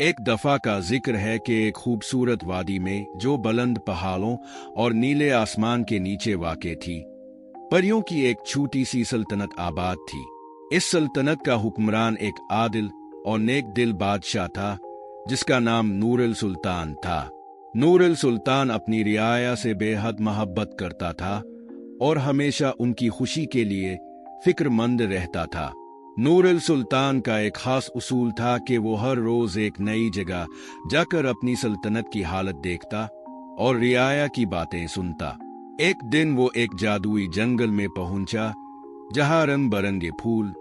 एक दफा का जिक्र है कि एक खूबसूरत वादी में, जो बुलंद पहाड़ों और नीले आसमान के नीचे वाक़े थी, परियों की एक छोटी सी सल्तनत आबाद थी। इस सल्तनत का हुक्मरान एक आदिल और नेक दिल बादशाह था, जिसका नाम नूरुल सुल्तान था। नूरुल सुल्तान अपनी रियाया से बेहद मोहब्बत करता था और हमेशा उनकी खुशी के लिए फिक्रमंद रहता था। नूरुल सुल्तान का एक खास उसूल था कि वो हर रोज एक नई जगह जाकर अपनी सल्तनत की हालत देखता और रियाया की बातें सुनता। एक दिन वो एक जादुई जंगल में पहुंचा, जहां रंग बिरंगे फूल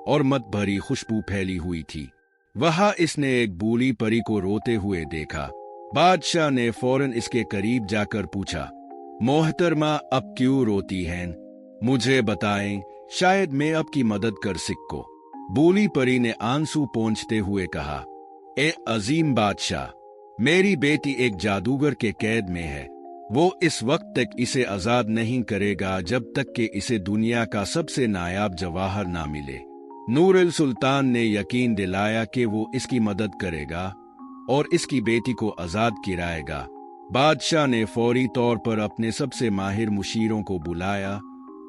और मत भरी खुशबू फैली हुई थी। वहां इसने एक बूढ़ी परी को रोते हुए देखा। बादशाह ने फौरन इसके करीब जाकर पूछा, मोहतरमा, अब क्यों रोती हैं? मुझे बताएं, शायद मैं आपकी मदद कर सकूं। बूढ़ी परी ने आंसू पोंछते हुए कहा, ए अजीम बादशाह, मेरी बेटी एक जादूगर के कैद में है। वो इस वक्त तक इसे आजाद नहीं करेगा जब तक कि इसे दुनिया का सबसे नायाब जवाहर ना मिले। नूरुल सुल्तान ने यकीन दिलाया कि वो इसकी मदद करेगा और इसकी बेटी को आजाद कराएगा। बादशाह ने फौरी तौर पर अपने सबसे माहिर मुशीरों को बुलाया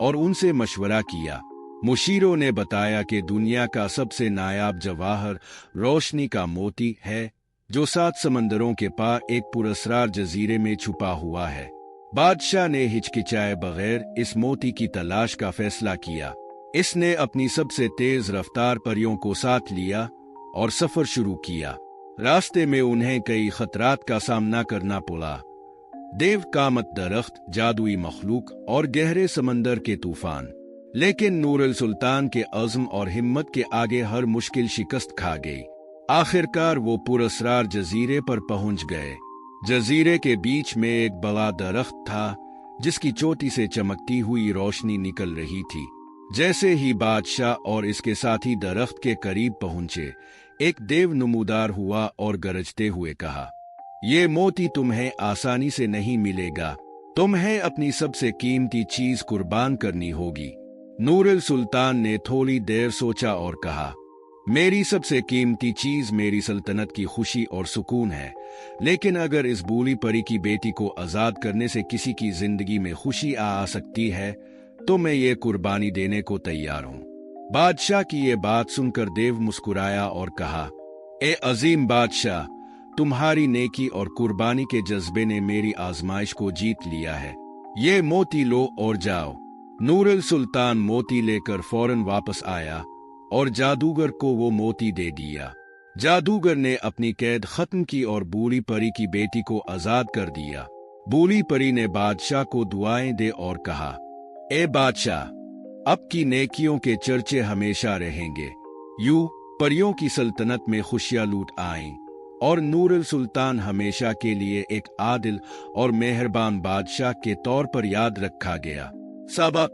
और उनसे मशवरा किया। मुशीरों ने बताया कि दुनिया का सबसे नायाब जवाहर रोशनी का मोती है, जो 7 समंदरों के पार एक पुरस्कार जजीरे में छुपा हुआ है। बादशाह ने हिचकिचाए बगैर इस मोती की तलाश का फैसला किया। इसने अपनी सबसे तेज रफ्तार परियों को साथ लिया और सफर शुरू किया। रास्ते में उन्हें कई खतरात का सामना करना पड़ा। देव कामत दरख्त, जादुई मखलूक और गहरे समंदर के तूफान। लेकिन नूरुल सुल्तान के अज़्म और हिम्मत के आगे हर मुश्किल शिकस्त खा गई। आखिरकार वो पुरस्कार जजीरे पर पहुंच गए। जजीरे के बीच में एक बड़ा दरख्त था, जिसकी चोटी से चमकती हुई रोशनी निकल रही थी। जैसे ही बादशाह और इसके साथी दरख्त के करीब पहुंचे, एक देव नमूदार हुआ और गरजते हुए कहा, ये मोती तुम्हें आसानी से नहीं मिलेगा। तुम्हें अपनी सबसे कीमती चीज कुर्बान करनी होगी। नूरुल सुल्तान ने थोड़ी देर सोचा और कहा, मेरी सबसे कीमती चीज मेरी सल्तनत की खुशी और सुकून है, लेकिन अगर इस बूढ़ी परी की बेटी को आजाद करने से किसी की जिंदगी में खुशी आ सकती है, तो मैं ये कुर्बानी देने को तैयार हूं। बादशाह की ये बात सुनकर देव मुस्कुराया और कहा, ए अजीम बादशाह, तुम्हारी नेकी और कुर्बानी के जज्बे ने मेरी आजमाइश को जीत लिया है। ये मोती लो और जाओ। नूरुल सुल्तान मोती लेकर फौरन वापस आया और जादूगर को वो मोती दे दिया। जादूगर ने अपनी कैद खत्म की और बूढ़ी परी की बेटी को आजाद कर दिया। बूढ़ी परी ने बादशाह को दुआएं दे और कहा, ए बादशाह, अब की नेकियों के चर्चे हमेशा रहेंगे। यूं परियों की सल्तनत में खुशियां लूट आईं और नूरुल सुल्तान हमेशा के लिए एक आदिल और मेहरबान बादशाह के तौर पर याद रखा गया। सबक: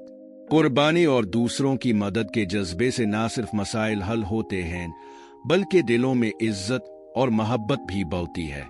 कुर्बानी और दूसरों की मदद के जज्बे से न सिर्फ मसाइल हल होते हैं, बल्कि दिलों में इज्जत और मोहब्बत भी बढ़ती है।